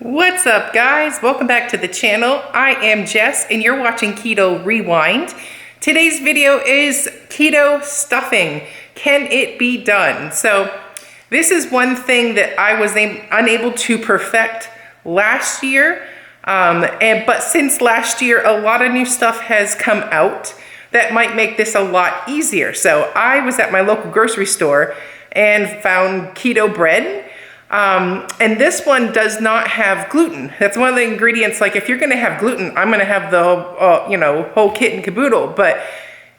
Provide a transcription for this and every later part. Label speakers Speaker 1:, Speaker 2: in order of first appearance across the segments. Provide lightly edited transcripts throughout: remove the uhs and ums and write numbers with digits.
Speaker 1: What's up, guys? Welcome back to the channel. I am Jess and you're watching Keto Rewind. Today's video is keto stuffing. Can it be done? So this is one thing that I was unable to perfect last year. But since last year, a lot of new stuff has come out that might make this a lot easier. So I was at my local grocery store and found keto bread. And this one does not have gluten. That's one of the ingredients. Like if you're going to have gluten, I'm going to have the whole kit and caboodle. But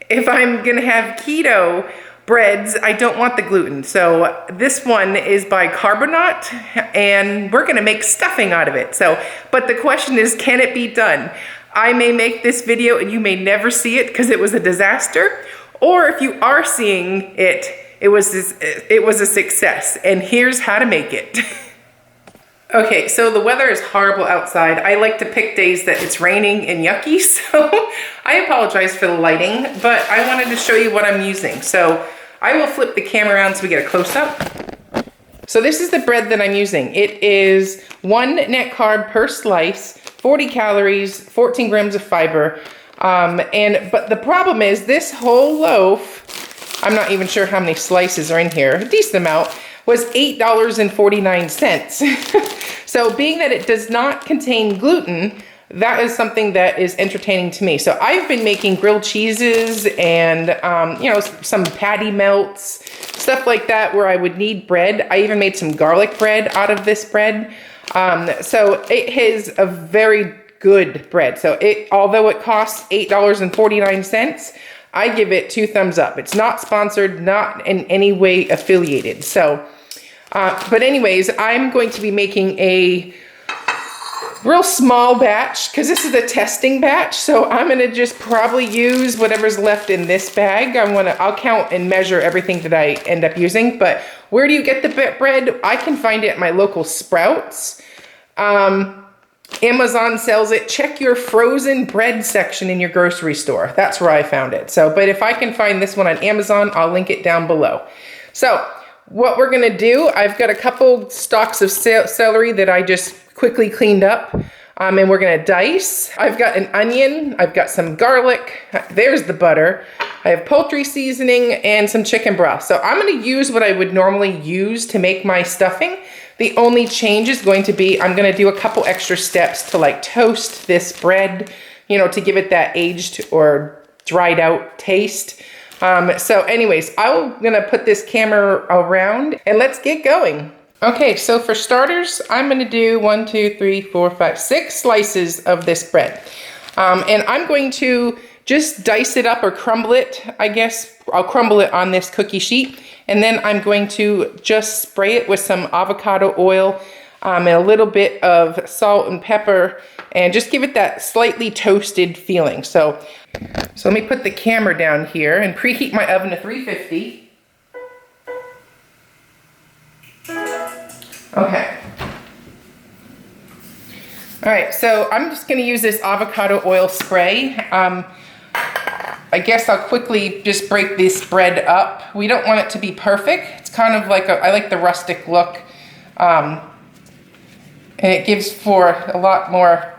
Speaker 1: if I'm going to have keto breads, I don't want the gluten. So this one is by Carbonate, and we're going to make stuffing out of it. So, but the question is, can it be done? I may make this video and you may never see it because it was a disaster. Or if you are seeing it, it was a success, and here's how to make it. Okay, so the weather is horrible outside. I like to pick days that it's raining and yucky, so I apologize for the lighting, but I wanted to show you what I'm using. So I will flip the camera around so we get a close-up. So this is the bread that I'm using. It is 1 net carb per slice, 40 calories, 14 grams of fiber, but the problem is this whole loaf, I'm not even sure how many slices are in here, a decent amount, was $8.49. So being that it does not contain gluten, that is something that is entertaining to me. So I've been making grilled cheeses and, some patty melts, stuff like that where I would need bread. I even made some garlic bread out of this bread. So it is a very good bread. So although it costs $8.49, I give it 2 thumbs up. It's not sponsored, not in any way affiliated. So, but anyways, I'm going to be making a real small batch because this is a testing batch. So I'm going to just probably use whatever's left in this bag. I'll count and measure everything that I end up using. But where do you get the bread? I can find it at my local Sprouts. Amazon sells it. Check your frozen bread section in your grocery store. That's where I found it. So, but if I can find this one on Amazon, I'll link it down below. So what we're going to do, I've got a couple stalks of celery that I just quickly cleaned up, and we're going to dice. I've got an onion. I've got some garlic. There's the butter. I have poultry seasoning and some chicken broth. So I'm going to use what I would normally use to make my stuffing. The only change is going to be, I'm going to do a couple extra steps to like toast this bread, to give it that aged or dried out taste. So anyways, I'm going to put this camera around and let's get going. Okay, so for starters, I'm going to do 6 slices of this bread. And I'm going to just dice it up or crumble it, I guess. I'll crumble it on this cookie sheet. And then I'm going to just spray it with some avocado oil and a little bit of salt and pepper and just give it that slightly toasted feeling. So let me put the camera down here and preheat my oven to 350. Okay. All right, so I'm just going to use this avocado oil spray. I guess I'll quickly just break this bread up. We don't want it to be perfect. It's kind of like I like the rustic look. And it gives for a lot more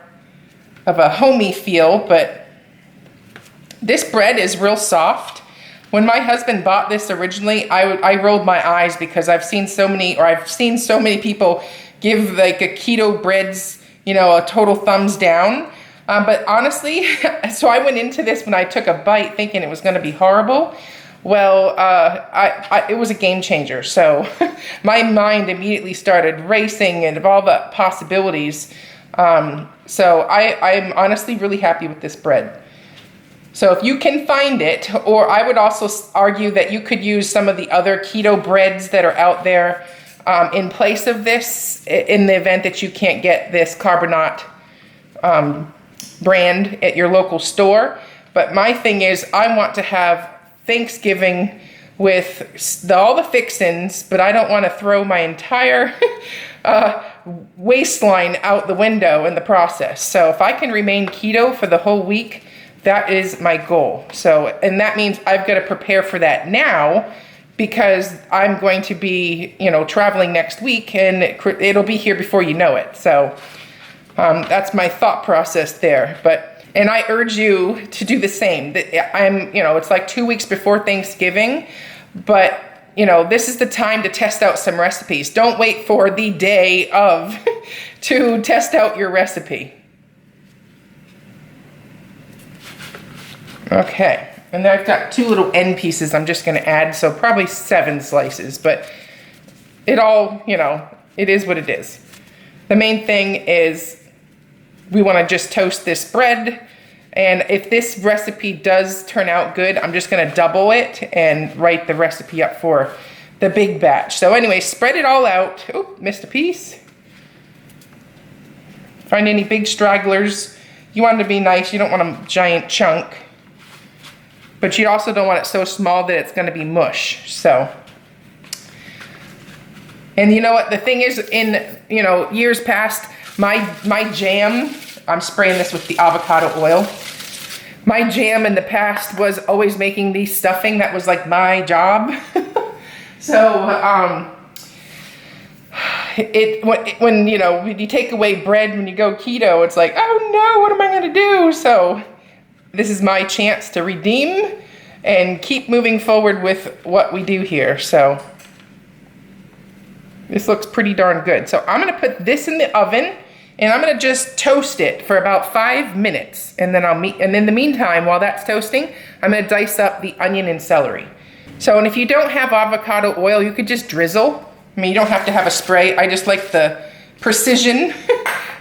Speaker 1: of a homey feel, but this bread is real soft. When my husband bought this originally, I rolled my eyes because I've seen so many people give like a keto breads, a total thumbs down. But honestly, so I went into this when I took a bite thinking it was going to be horrible. Well, it was a game changer. So my mind immediately started racing and of all the possibilities. So I'm honestly really happy with this bread. So if you can find it, or I would also argue that you could use some of the other keto breads that are out there in place of this in the event that you can't get this Carbonate brand at your local store. But my thing is, I want to have Thanksgiving with all the fixins, but I don't want to throw my entire waistline out the window in the process. So if I can remain keto for the whole week, that is my goal. So, and that means I've got to prepare for that now because I'm going to be, you know, traveling next week, and it'll be here before you know it. So that's my thought process there. And I urge you to do the same. You know, it's like 2 weeks before Thanksgiving, but you know, this is the time to test out some recipes. Don't wait for the day of to test out your recipe. Okay, and then I've got 2 little end pieces I'm just gonna add, so probably 7 slices, but it all, you know, it is what it is. The main thing is we wanna just toast this bread, and if this recipe does turn out good, I'm just gonna double it and write the recipe up for the big batch. So anyway, spread it all out. Oh, missed a piece. Find any big stragglers. You want it to be nice, you don't want a giant chunk, but you also don't want it so small that it's gonna be mush, so. And you know what, the thing is, in, you know, years past, my jam, I'm spraying this with the avocado oil. My jam in the past was always making the stuffing. That was like my job. So, when you know, when you take away bread when you go keto, it's like, oh no, what am I gonna do? So this is my chance to redeem and keep moving forward with what we do here. So this looks pretty darn good. So I'm gonna put this in the oven, and I'm gonna just toast it for about 5 minutes, and then and in the meantime, while that's toasting, I'm gonna dice up the onion and celery. So, and if you don't have avocado oil, you could just drizzle. I mean, you don't have to have a spray. I just like the precision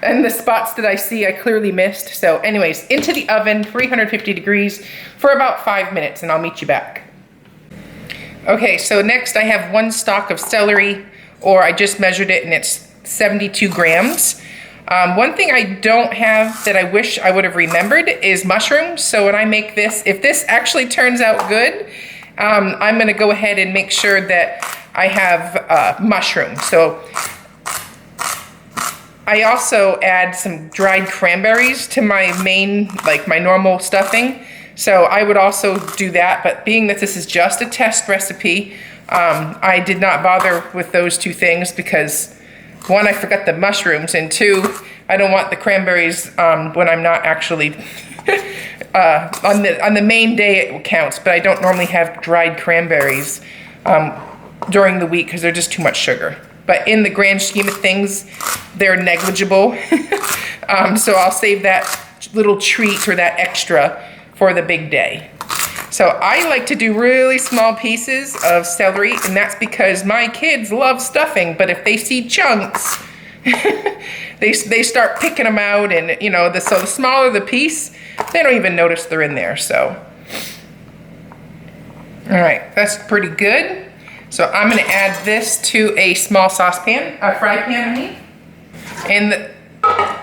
Speaker 1: and the spots that I see I clearly missed. So anyways, into the oven, 350 degrees for about 5 minutes, and I'll meet you back. Okay, so next I have 1 stalk of celery, or I just measured it and it's 72 grams. One thing I don't have that I wish I would have remembered is mushrooms. So when I make this, if this actually turns out good, I'm gonna go ahead and make sure that I have mushrooms. So I also add some dried cranberries to my main, like my normal stuffing. So I would also do that, but being that this is just a test recipe, I did not bother with those 2 things because 1, I forgot the mushrooms, and 2, I don't want the cranberries when I'm not actually, on the main day it counts, but I don't normally have dried cranberries during the week because they're just too much sugar. But in the grand scheme of things, they're negligible. So I'll save that little treat or that extra for the big day. So I like to do really small pieces of celery, and that's because my kids love stuffing, but if they see chunks, they start picking them out, and you know, so the smaller the piece, they don't even notice they're in there, so. All right, that's pretty good. So I'm gonna add this to a small saucepan, a fry pan, I mean. And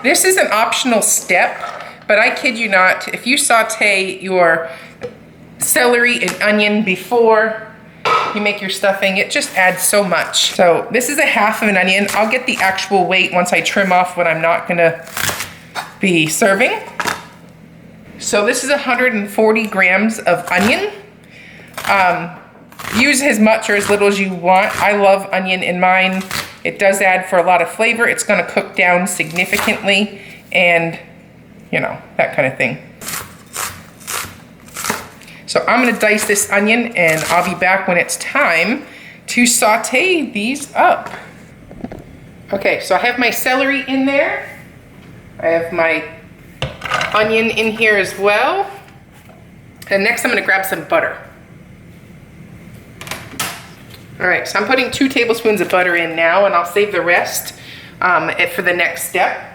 Speaker 1: this is an optional step, but I kid you not, if you saute your celery and onion before you make your stuffing, it just adds so much. So this is a half of an onion. I'll get the actual weight once I trim off what I'm not gonna be serving. So this is 140 grams of onion. Use as much or as little as you want. I love onion in mine. It does add for a lot of flavor. It's gonna cook down significantly, and you know, that kind of thing. So I'm gonna dice this onion, and I'll be back when it's time to saute these up. Okay, so I have my celery in there. I have my onion in here as well. And next I'm gonna grab some butter. All right, so I'm putting 2 tablespoons of butter in now, and I'll save the rest for the next step.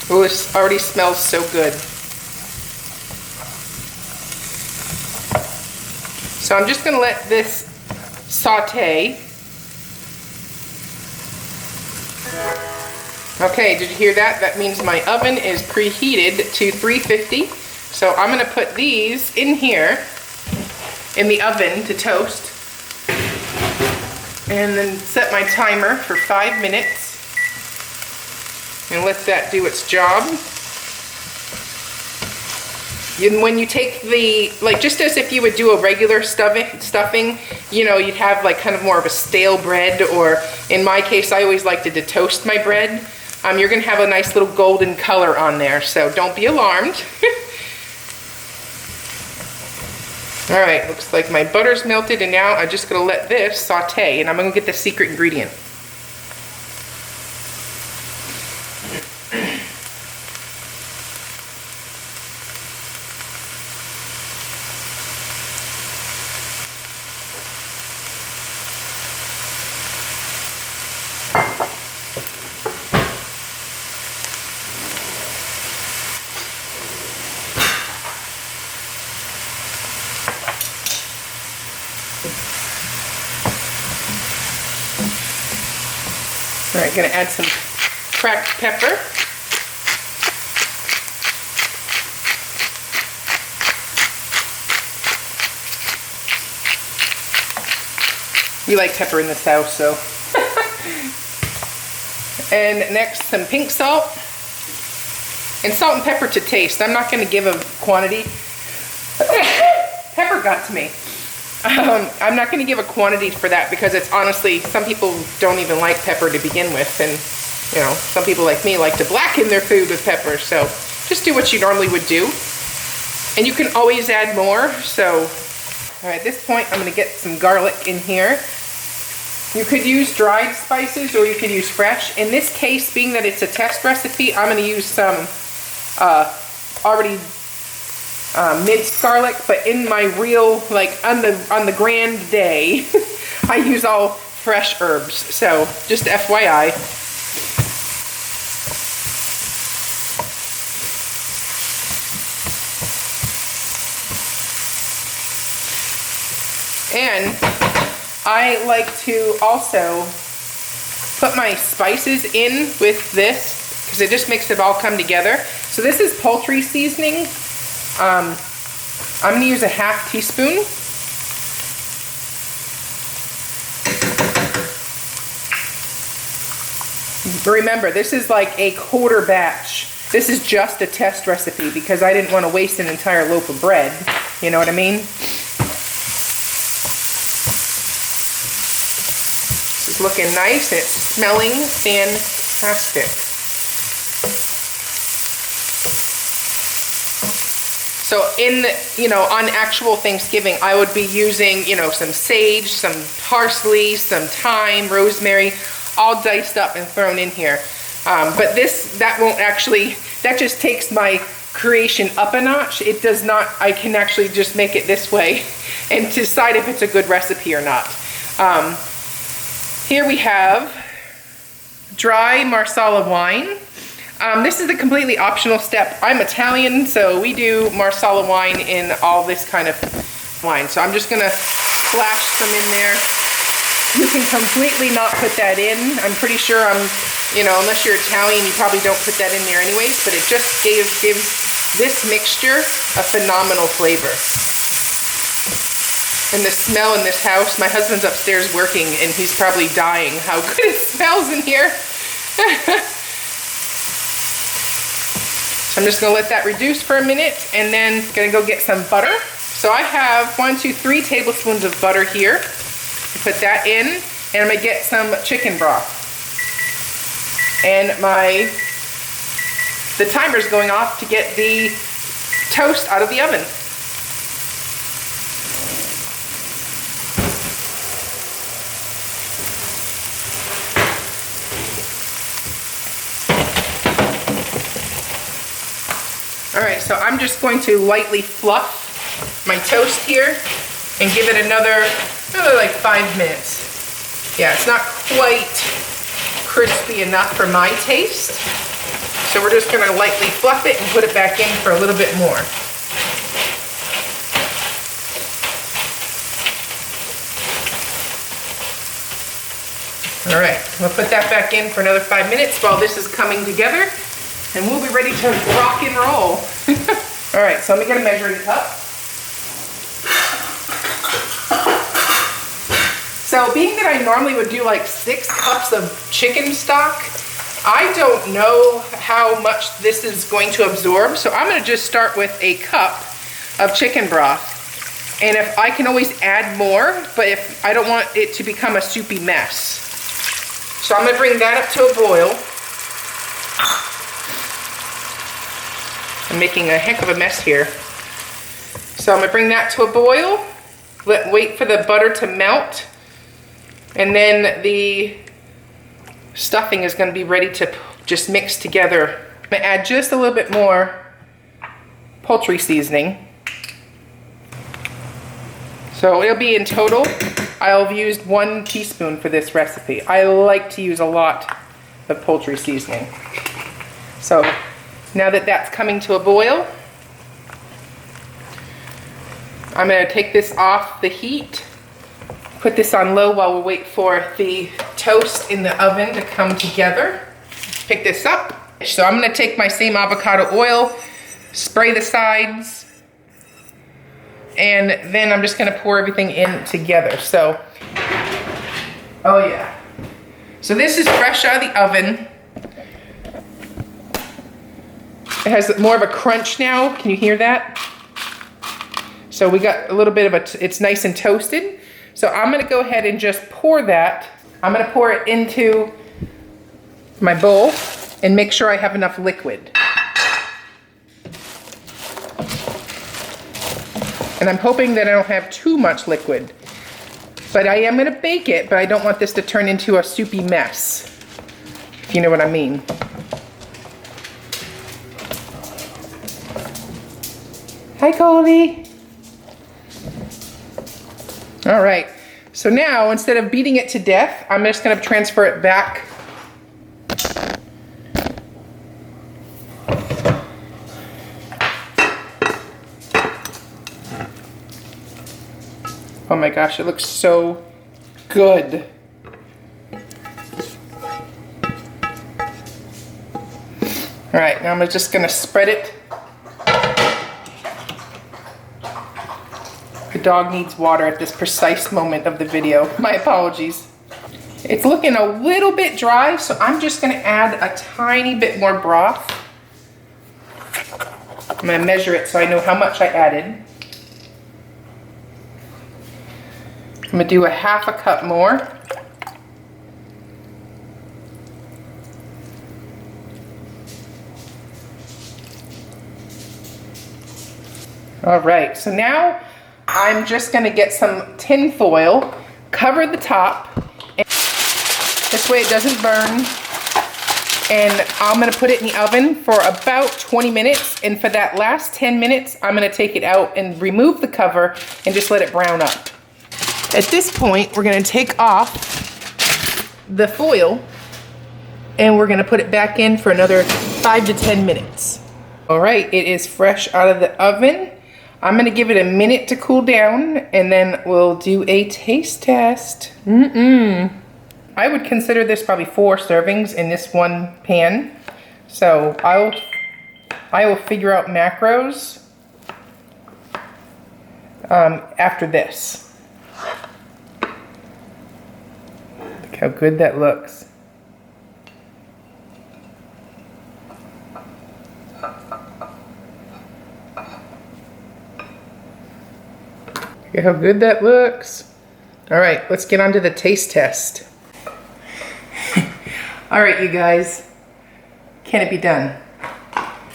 Speaker 1: Oh, this already smells so good. So I'm just gonna let this saute. Okay, did you hear that? That means my oven is preheated to 350. So I'm gonna put these in here in the oven to toast, and then set my timer for 5 minutes. And let that do its job. when you take the, like just as if you would do a regular stuffing, you know, you'd have like kind of more of a stale bread, or in my case, I always liked to toast my bread. You're gonna have a nice little golden color on there, so don't be alarmed. All right, looks like my butter's melted, and now I'm just gonna let this saute, and I'm gonna get the secret ingredient. All right, gonna add some cracked pepper. We like pepper in this house, so. And next, some pink salt. And salt and pepper to taste. I'm not gonna give a quantity. Pepper got to me. I'm not going to give a quantity for that because it's honestly, some people don't even like pepper to begin with, and you know, some people like me like to blacken their food with pepper, so just do what you normally would do. And you can always add more, so. All right, at this point, I'm going to get some garlic in here. You could use dried spices or you could use fresh. In this case, being that it's a test recipe, I'm going to use some already minced garlic, but in my real, like on the grand day, I use all fresh herbs. So just FYI. And I like to also put my spices in with this because it just makes it all come together. So this is poultry seasoning. I'm going to use a ½ teaspoon. Remember, this is like a quarter batch. This is just a test recipe because I didn't want to waste an entire loaf of bread. You know what I mean? This is looking nice. It's smelling fantastic. So on actual Thanksgiving, I would be using, some sage, some parsley, some thyme, rosemary, all diced up and thrown in here. But that just takes my creation up a notch. It does not, I can actually just make it this way and decide if it's a good recipe or not. Here we have dry Marsala wine. This is a completely optional step. I'm Italian, so we do Marsala wine in all this kind of wine. So I'm just gonna splash some in there. You can completely not put that in. I'm pretty sure unless you're Italian, you probably don't put that in there anyways, but it just gives this mixture a phenomenal flavor. And the smell in this house, my husband's upstairs working and he's probably dying how good it smells in here. I'm just gonna let that reduce for a minute and then gonna go get some butter. So I have 3 tablespoons of butter here. Put that in, and I'm gonna get some chicken broth. And the timer's going off to get the toast out of the oven. All right, so I'm just going to lightly fluff my toast here and give it another like 5 minutes. Yeah, it's not quite crispy enough for my taste. So we're just gonna lightly fluff it and put it back in for a little bit more. All right, we'll put that back in for another 5 minutes while this is coming together. And we'll be ready to rock and roll. All right, so let me get a measuring cup. So being that I normally would do like 6 cups of chicken stock, I don't know how much this is going to absorb, so I'm gonna just start with a cup of chicken broth. And if I can always add more, but if I don't want it to become a soupy mess. So I'm gonna bring that up to a boil. I'm making a heck of a mess here. So I'm gonna bring that to a boil, wait for the butter to melt, and then the stuffing is gonna be ready to just mix together. I'm gonna add just a little bit more poultry seasoning. So it'll be in total, I'll have used 1 teaspoon for this recipe. I like to use a lot of poultry seasoning. So now that that's coming to a boil, I'm gonna take this off the heat, put this on low while we wait for the toast in the oven to come together. Pick this up. So I'm gonna take my same avocado oil, spray the sides, and then I'm just gonna pour everything in together. So, oh yeah. So this is fresh out of the oven. It has more of a crunch now. Can you hear that? So we got a little bit of it's nice and toasted. So I'm gonna go ahead and just pour that. I'm gonna pour it into my bowl and make sure I have enough liquid. And I'm hoping that I don't have too much liquid. But I am gonna bake it, but I don't want this to turn into a soupy mess, if you know what I mean. Hi, Colby. All right, so now instead of beating it to death, I'm just gonna transfer it back. Oh my gosh, it looks so good. All right, now I'm just gonna spread it. The dog needs water at this precise moment of the video. My apologies. It's looking a little bit dry, so I'm just gonna add a tiny bit more broth. I'm gonna measure it so I know how much I added. I'm gonna do a half a cup more. All right, so now I'm just gonna get some tin foil, cover the top, and this way it doesn't burn. And I'm gonna put it in the oven for about 20 minutes. And for that last 10 minutes, I'm gonna take it out and remove the cover and just let it brown up. At this point, we're gonna take off the foil and we're gonna put it back in for another 5 to 10 minutes. All right, it is fresh out of the oven. I'm gonna give it a minute to cool down and then we'll do a taste test. I would consider this probably 4 servings in this one pan. So I will figure out macros after this. Look how good that looks. Look how good that looks. All right, let's get on to the taste test. All right, you guys, can it be done?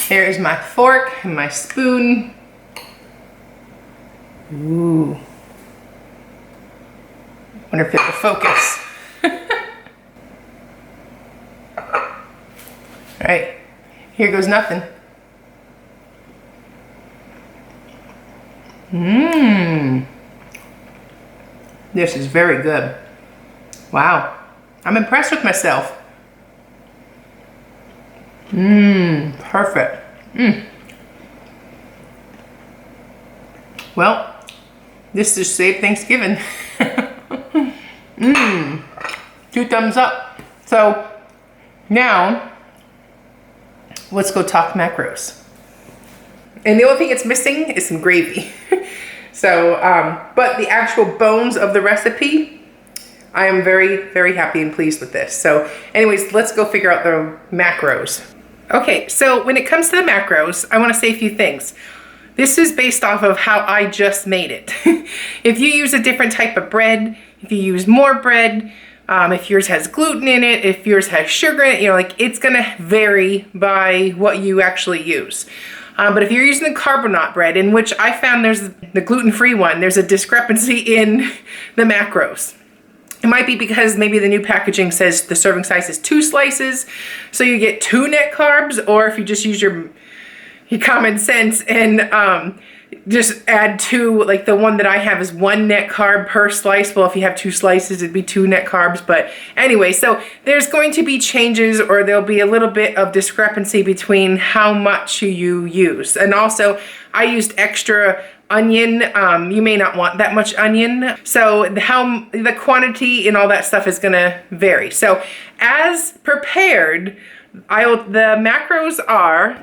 Speaker 1: Here is my fork and my spoon. Ooh. Wonder if it will focus. All right, here goes nothing. This is very good. Wow, I'm impressed with myself. Perfect. Well, this just saved Thanksgiving. 2 thumbs up. So now let's go talk macros. And the only thing it's missing is some gravy. So, but the actual bones of the recipe I am very, very happy and pleased with this. So anyways, let's go figure out the macros. Okay, so when it comes to the macros, I want to say a few things. This is based off of how I just made it. If you use a different type of bread, if you use more bread, if yours has gluten in it, if yours has sugar in it, you know, like it's gonna vary by what you actually use. But if you're using the carbonate bread, in which I found there's the gluten-free one, there's a discrepancy in the macros. It might be because maybe the new packaging says the serving size is 2 slices, so you get 2 net carbs, or if you just use your common sense and just add 2, like the one that I have is 1 net carb per slice. Well, if you have 2 slices, it'd be 2 net carbs. But anyway, so there's going to be changes, or there'll be a little bit of discrepancy between how much you use. And also, I used extra onion. You may not want that much onion. So the quantity and all that stuff is gonna vary. So as prepared, the macros are,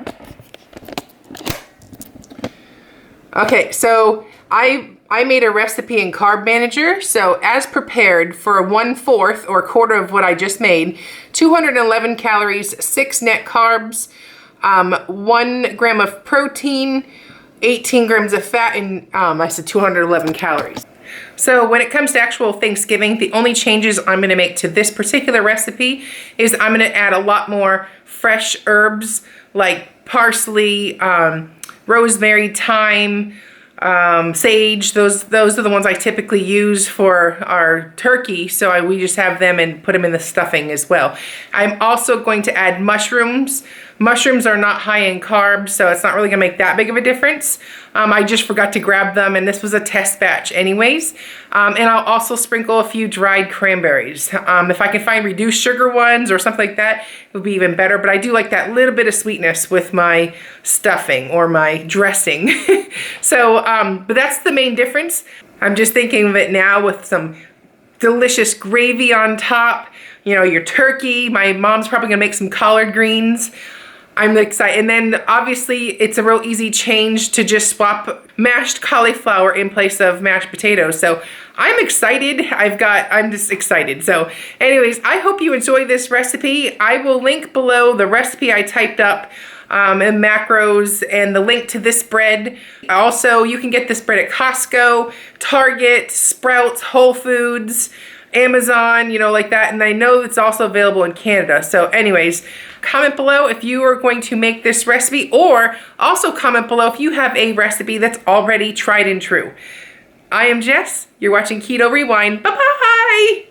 Speaker 1: okay, so I made a recipe in Carb Manager. So as prepared, for 1/4 or 1/4 of what I just made, 211 calories, 6 net carbs, 1 gram of protein, 18 grams of fat, and I said 211 calories. So when it comes to actual Thanksgiving, the only changes I'm gonna make to this particular recipe is I'm gonna add a lot more fresh herbs like parsley, rosemary, thyme, sage. Those are the ones I typically use for our turkey, so we just have them and put them in the stuffing as well. I'm also going to add mushrooms. Mushrooms are not high in carbs, so it's not really gonna make that big of a difference. I just forgot to grab them, and this was a test batch anyways. And I'll also sprinkle a few dried cranberries. If I can find reduced sugar ones or something like that, it would be even better, but I do like that little bit of sweetness with my stuffing or my dressing. So, but that's the main difference. I'm just thinking of it now with some delicious gravy on top, you know, your turkey. My mom's probably gonna make some collard greens. I'm excited. And then obviously it's a real easy change to just swap mashed cauliflower in place of mashed potatoes. So I'm excited. I'm just excited. So anyways, I hope you enjoy this recipe. I will link below the recipe I typed up and macros and the link to this bread. Also, you can get this bread at Costco, Target, Sprouts, Whole Foods, Amazon, you know, like that. And I know it's also available in Canada. So anyways, comment below if you are going to make this recipe, or also comment below if you have a recipe that's already tried and true. I am Jess. You're watching Keto Rewind. Bye-bye.